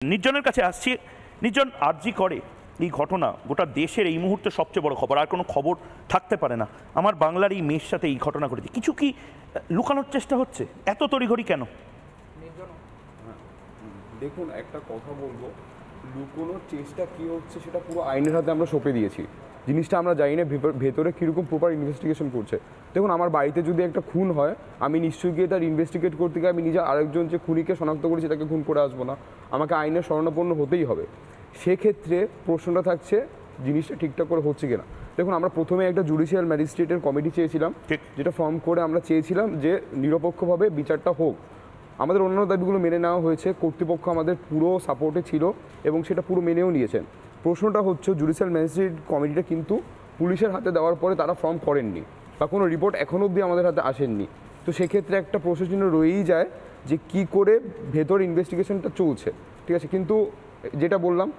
নির্জনের কাছে আসছি। নির্জন, আরজি করে এই ঘটনা গোটা দেশের এই মুহূর্তে সবচেয়ে বড় খবর, আর কোনো খবর থাকতে পারে না। আমার বাংলার এই মেয়ের সাথে এই ঘটনা ঘটেছে, কিছু কি লুকানোর চেষ্টা হচ্ছে? এত তড়িঘড়ি কেন? দেখুন, একটা কথা বলবো, লুকোনোর চেষ্টা কি হচ্ছে সেটা পুরো আইনের হাতে আমরা সঁপে দিয়েছি। জিনিসটা আমরা জানি না ভেতরে কীরকম প্রপার ইনভেস্টিগেশন করছে। দেখুন, আমার বাড়িতে যদি একটা খুন হয়, আমি নিশ্চয়ই গিয়ে তার ইনভেস্টিগেট করতে গিয়ে আমি নিজে আরেকজন যে খুনিকে শনাক্ত করেছি তাকে খুন করে আসবো না, আমাকে আইনের শরণাপন্ন হতেই হবে। সেক্ষেত্রে প্রশ্নটা থাকছে জিনিসটা ঠিকঠাক করে হচ্ছে কিনা। দেখুন, আমরা প্রথমে একটা জুডিশিয়াল ম্যাজিস্ট্রেটের কমিটি চেয়েছিলাম, যেটা ফর্ম করে আমরা চেয়েছিলাম যে নিরপেক্ষভাবে বিচারটা হোক। আমাদের অন্যান্য দাবিগুলো মেনে নেওয়া হয়েছে, কর্তৃপক্ষ আমাদের পুরো সাপোর্টে ছিল এবং সেটা পুরো মেনেও নিয়েছেন। প্রশ্নটা হচ্ছে জুডিশিয়াল ম্যাজিস্ট্রেট কমিটিটা কিন্তু পুলিশের হাতে দেওয়ার পরে তারা ফর্ম করেননি বা কোনো রিপোর্ট এখনও অবধি আমাদের হাতে আসেননি। তো সেক্ষেত্রে একটা প্রশ্নচিহ্ন রয়েই যায় যে কি করে ভেতর ইনভেস্টিগেশনটা চলছে, ঠিক আছে। কিন্তু যেটা বললাম,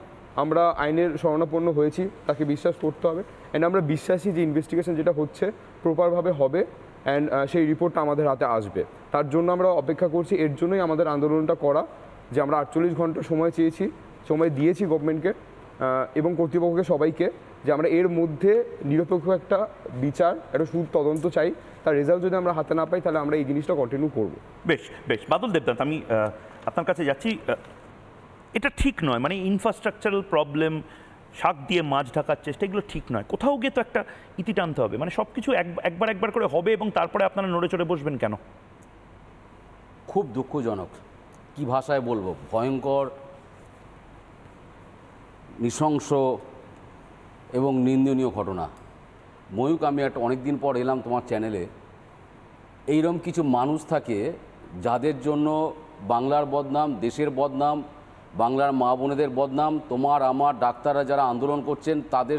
আমরা আইনের শরণাপন্ন হয়েছি, তাকে বিশ্বাস করতে হবে। অ্যান্ড আমরা বিশ্বাসী যে ইনভেস্টিগেশন যেটা হচ্ছে প্রপারভাবে হবে অ্যান্ড সেই রিপোর্টটা আমাদের হাতে আসবে। তার জন্য আমরা অপেক্ষা করছি। এর জন্যই আমাদের আন্দোলনটা করা, যে আমরা 48 ঘন্টা সময় চেয়েছি, সময় দিয়েছি গভর্নমেন্টকে এবং কর্তৃপক্ষকে, সবাইকে, যে আমরা এর মধ্যে নিরপেক্ষ একটা বিচার, একটা তদন্ত চাই। তার রেজাল্ট যদি আমরা হাতে না পাই তাহলে আমরা এই জিনিসটা কন্টিনিউ করব। বেশ বেশ, বাদল দেবনাথ, আমি আপনার কাছে যাচ্ছি। এটা ঠিক নয়, মানে ইনফ্রাস্ট্রাকচারাল প্রবলেম, শাক দিয়ে মাছ ঢাকার চেষ্টা, এগুলো ঠিক নয়। কোথাও গিয়ে তো একটা ইতি টানতে হবে, মানে সব কিছু একবার করে হবে এবং তারপরে আপনারা নড়ে চড়ে বসবেন কেন? খুব দুঃখজনক, কি ভাষায় বলবো, ভয়ঙ্কর, নৃশংস এবং নিন্দনীয় ঘটনা। ময়ূক, আমি একটা অনেক দিন পর এলাম তোমার চ্যানেলে। এইরকম কিছু মানুষ থাকে যাদের জন্য বাংলার বদনাম, দেশের বদনাম, বাংলার মা বোনেদের বদনাম, তোমার আমার ডাক্তাররা যারা আন্দোলন করছেন তাদের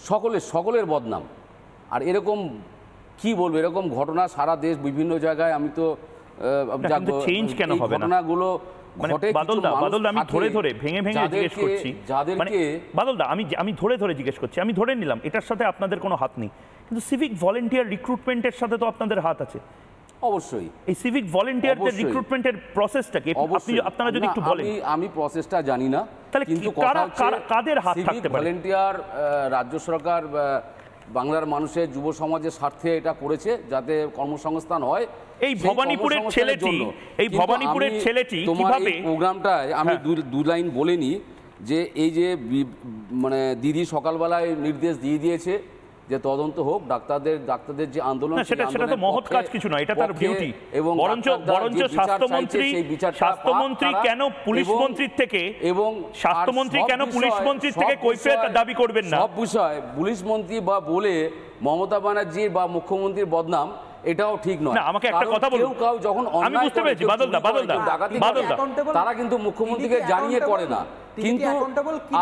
সকলের বদনাম। আর এরকম কি বলবো, এরকম ঘটনা সারা দেশ বিভিন্ন জায়গায়, আমি তো চেঞ্জ কেন হবে না ঘটনাগুলো ঘটে। বাদলদা, আমি ধরে ভেঙে জিজ্ঞেস করছি, বাদলদা, আমি ধরে জিজ্ঞেস করছি। আমি ধরে নিলাম এটার সাথে আপনাদের কোনো হাত নেই, কিন্তু সিভিক ভলেন্টিয়ার রিক্রুটমেন্টের সাথে তো আপনাদের হাত আছে। অবশ্যই এই সিভিক ভলেন্টিয়ারদের রিক্রুটমেন্টের প্রসেসটা কি আপনারা যদি একটু বলেন? আমি প্রসেসটা জানি না, কিন্তু কাদের হাত থাকতে পারে? ভলেন্টিয়ার রাজ্য সরকার বাংলার মানুষের যুব সমাজের স্বার্থে এটা করেছে, যাতে কর্মসংস্থান হয়। এই ভবানীপুরের ছেলেটি তোমার এই প্রোগ্রামটায় আমি দু লাইন বলে নিই, যে এই যে মানে দিদি সকালবেলায় নির্দেশ দিয়ে দিয়েছে যে তদন্ত হোক, ডাক্তারদের যে আন্দোলন, সেটা তো মহৎ কাজ কিছু নয়, এটা তার ডিউটি। এবং বরঞ্চ স্বাস্থ্যমন্ত্রী কেন পুলিশ মন্ত্রীর থেকে কৈফিয়ত দাবি করবেন না? সব বিষয় পুলিশ মন্ত্রী বা বলে মমতা ব্যানার্জির বা মুখ্যমন্ত্রীর বদনাম, এটাও ঠিক নয়। আমাকে একটা কথা বলুন, যখন আমি বুঝতে পেরেছি বাদলদা, তারা কিন্তু মুখ্যমন্ত্রীকে জানিয়ে করে না, কিন্তু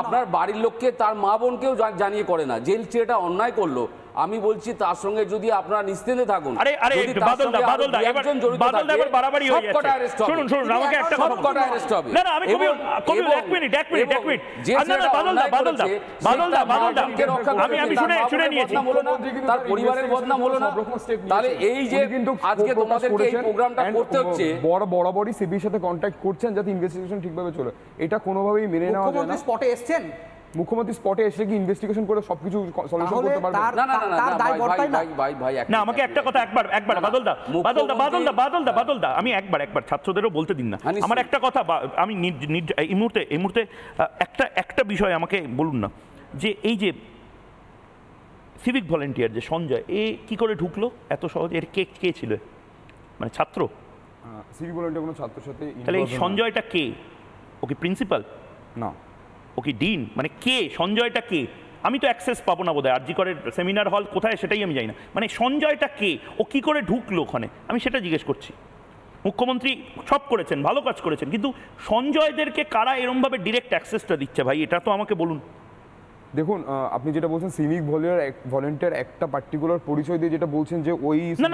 আপনার বাড়ির লোককে, তার মা বোনকেও জানিয়ে করে না। জেল চেয়েটা অন্যায় করলো, আমি বলছি তার সঙ্গে যদি আপনারা নিশ্চিন্তে থাকুন। তার পরিবারের বদনাম হলো না, তাহলে এই যে আজকে তোমাদেরকে এই প্রোগ্রামটা করতে হচ্ছে, বরাবরই সিবির সাথে কন্ট্যাক্ট করছেন যাতে ইনভেস্টিগেশন ঠিকভাবে চলে, এটা কোনোভাবেই মেনে নেওয়া যায় না। স্পটে এসেছেন, মুখ্যমন্ত্রী স্পটে এসে কি ইনভেস্টিগেশন করে সবকিছু সলিউশন করতে পারবে? না, আমাকে একটা কথা একবার বাদলদা, আমি একবার ছাত্রদেরও বলতে দিন না। আমার একটা কথা, আমি এই মুহূর্তে একটা বিষয় আমাকে বলুন না, যে এই যে সিভিক ভলেন্টিয়ার যে সঞ্জয়, এ কি করে ঢুকলো এত সহজ? এর কে ছিল? মানে ছাত্র? সিভিক ভলেন্টিয়ার কোনো ছাত্রের সাথে? তাহলে এই সঞ্জয়টা কে? ও কি প্রিন্সিপাল? না। ও কি ডিন? মানে কে সঞ্জয়টা কে? আমি তো অ্যাক্সেস পাবো না বোধহয়, আরজি করের সেমিনার হল কোথায় সেটাই আমি জানি না। মানে সঞ্জয়টা কে? ও কি করে ঢুকলো ওখানে? আমি সেটা জিজ্ঞেস করছি। মুখ্যমন্ত্রী সব করেছেন, ভালো কাজ করেছেন, কিন্তু সঞ্জয়দেরকে কারা এরমভাবে ডিরেক্ট অ্যাক্সেসটা দিচ্ছে ভাই, এটা তো আমাকে বলুন। দেখুন, আপনি যেটা বলছেন সিভিক ভলেন্টিয়ার একটা পার্টিকুলার পরিচয় দিয়ে যেটা বলছেন যে ওই না,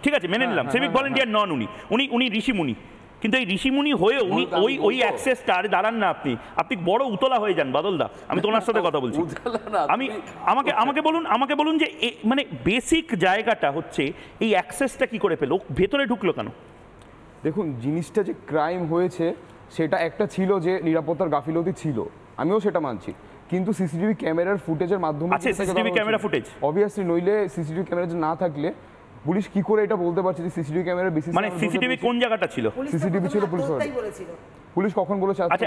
ঠিক আছে, মেনে নিলাম সিভিক ভলেন্টিয়ার নন উনি ঋষিমুনি, কিন্তু এই ঋষিমুনি হয়েও উনি ওই অ্যাক্সেসটা, আরে দাঁড়ান না, আপনি বড় উতলা হয়ে যান বাদলদা, আমি তোমার সাথে কথা বলছি। আমাকে বলুন যে মানে বেসিক জায়গাটা হচ্ছে এই অ্যাক্সেসটা কি করে পেল, ভেতরে ঢুকলো কেন? দেখুন, জিনিসটা যে ক্রাইম হয়েছে সেটা একটা ছিল যে নিরাপত্তার গাফিলতি ছিল, আমিও সেটা মানছি, কিন্তু সিসিটিভি ক্যামেরার ফুটেজের মাধ্যমে আছে সিসিটিভি ক্যামেরা ফুটেজ, অবভিয়াসলি, নইলে সিসিটিভি ক্যামেরা না থাকলে পুলিশ কি করে এটা বলতে পারছে যে সিসিটিভি ক্যামেরার বেসিস, মানে সিসিটিভি কোন জায়গাটা ছিল? সিসিটিভি ছিল পুলিশ বলেছিল। পুলিশ কখন বলেছে? আচ্ছা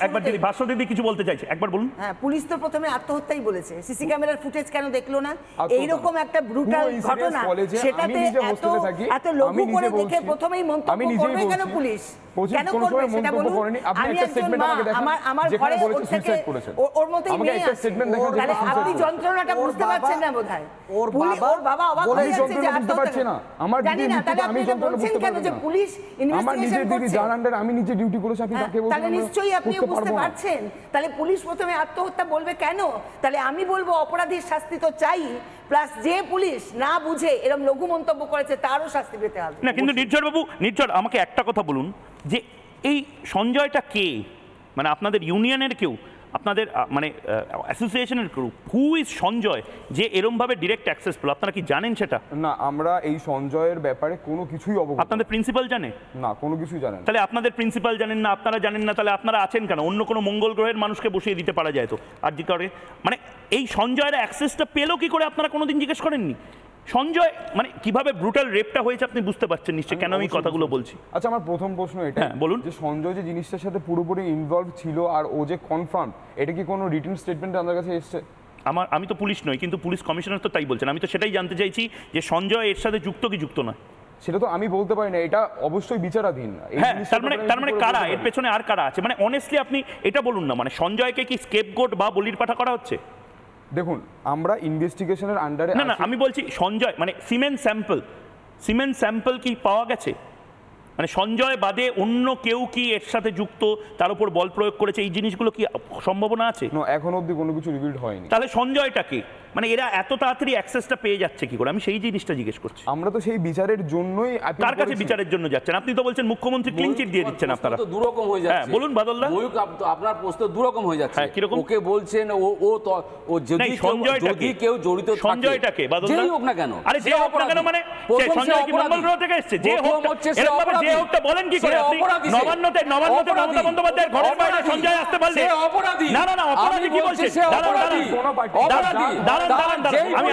একবার দিদি ভাষ্য দিদি কিছু বলতে চাইছে, একবার বলুন। হ্যাঁ, পুলিশ তো প্রথমে আত্মহত্যাই বলেছে, সিসি ক্যামেরার ফুটেজ কেন দেখলো না? আত্মহত্যা এইরকম একটা ব্রুটাল ঘটনা, সেটাতে এত লঘু করে দেখে প্রথমেই মন্তব্য করবে কেন পুলিশ? কেন করবে সেটা বলুন। আমি একজন মা, আমার ঘরে ওর থেকে ওর মতোই মেয়ে আছে, তাহলে আপনি যন্ত্রণাটা বুঝতে পারছেন না বোধহয়। ওর বাবা অবাক হয়ে যাচ্ছে যে আত্মহত্যা, আমার জানি না, তাহলে আপনি এটা বলছেন কেন যে পুলিশ ইনভেস্টিগেশন করছে? আমি নিজে ডিউটি করেছি, আপনি তাকে বলছেন? তাহলে নিশ্চয়ই আপনি বুঝতে পারছেন, তাহলে পুলিশ প্রথমে আত্মহত্যা বলবে কেন? তাহলে আমি বলবো অপরাধীর শাস্তি তো চাই, প্লাস যে পুলিশ না বুঝে এরকম লঘু মন্তব্য করেছে তারও শাস্তি পেতে হবে। না কিন্তু নির্ঝর বাবু, নির্ঝর আমাকে একটা কথা বলুন যে এই সঞ্জয়টা কে? মানে আপনাদের ইউনিয়নের কেউ, আপনাদের মানে অ্যাসোসিয়েশনের কেউ, হু ইজ সঞ্জয় যে এরমভাবে ডিরেক্ট অ্যাক্সেস পেল? আপনারা কি জানেন সেটা? না, আমরা এই সঞ্জয়ের ব্যাপারে কোনো কিছুই অবগত। আপনাদের প্রিন্সিপাল জানে না? কোনো কিছুই জানেন। তাহলে আপনাদের প্রিন্সিপাল জানেন না, আপনারা জানেন না, তাহলে আপনারা আছেন কেন? অন্য কোনো মঙ্গল গ্রহের মানুষকে বসিয়ে দিতে পারা যায় তো আর জি করে। মানে এই সঞ্জয়ের অ্যাক্সেসটা পেলো কি করে আপনারা কোনোদিন জিজ্ঞেস করেননি? সঞ্জয় মানে কিভাবে ব্রুটাল রেপটা হয়েছে আপনি বুঝতে পারছেন নিশ্চয়ই, কেন আমি কথাগুলো বলছি। আচ্ছা, আমার প্রথম প্রশ্ন এটা, বলুন, যে সঞ্জয় যে জিনিসটার সাথে পুরোপুরি ইনভলভ ছিল আর ও যে কনফার্ম, এটা কি কোনো রিটেন স্টেটমেন্ট আমাদের কাছে এসেছে? আমি তো পুলিশ নই, কিন্তু পুলিশ কমিশনার তো তাই বলছেন। আমি তো সেটাই জানতে চাইছি যে সঞ্জয় এর সাথে যুক্ত কি যুক্ত নয়। সেটা তো আমি বলতে পারি না, এটা অবশ্যই বিচারাধীন। হ্যাঁ, তার মানে কারা এর পেছনে, আর কারা আছে? মানে অনেস্টলি আপনি এটা বলুন না, মানে সঞ্জয়কে কি স্কেপগোট বা বলির পাঠা করা হচ্ছে? দেখুন, আমরা ইনভেস্টিগেশনের আন্ডারে না, আমি বলছি সঞ্জয় মানে সিমেন্ট স্যাম্পল কি পাওয়া গেছে? মানে সঞ্জয় বাদে অন্য কেউ কি এর সাথে যুক্ত, তার উপর বল প্রয়োগ করেছে, এই জিনিসগুলো কি সম্ভাবনা আছে? এখন অবধি কোনো কিছু রিভিলড হয়নি। তাহলে সঞ্জয়টা কি? মানে এরা এত তাড়াতাড়ি অ্যাক্সেসটা পেয়ে যাচ্ছে কি করে? আমি সেই জিনিসটা জিজ্ঞেস করছি। আমরা তো সেই বিচারের জন্যই কার কাছে বিচারের জন্য যাচ্ছেন? আপনি তো বলছেন মুখ্যমন্ত্রী ক্লিন চিট দিয়ে দিচ্ছেন আপনারা। তো দুরকম হয়ে যাচ্ছে। হ্যাঁ বলুন বাদলদা। ময়ূক, আপনার প্রশ্ন দুরকম হয়ে যাচ্ছে। হ্যাঁ, কিরকম? ওকে বলছেন ও যদি কেউ জড়িত থাকে, সঞ্জয়টাকে বাদলদা যেই হোক না কেন, আরে যে হোক না কেন, মানে সঞ্জয় কি মঙ্গল গ্রহ থেকে এসেছে? যে হোক, এরকম ভাবে যে হোকটা বলেন কি করে আপনি? নবান্নতে মমতা বন্দ্যোপাধ্যায়ের ঘরের বাইরে সঞ্জয় আসতে পারলে না, অপরাধী কি বলছে? দাঁড়ান, আমি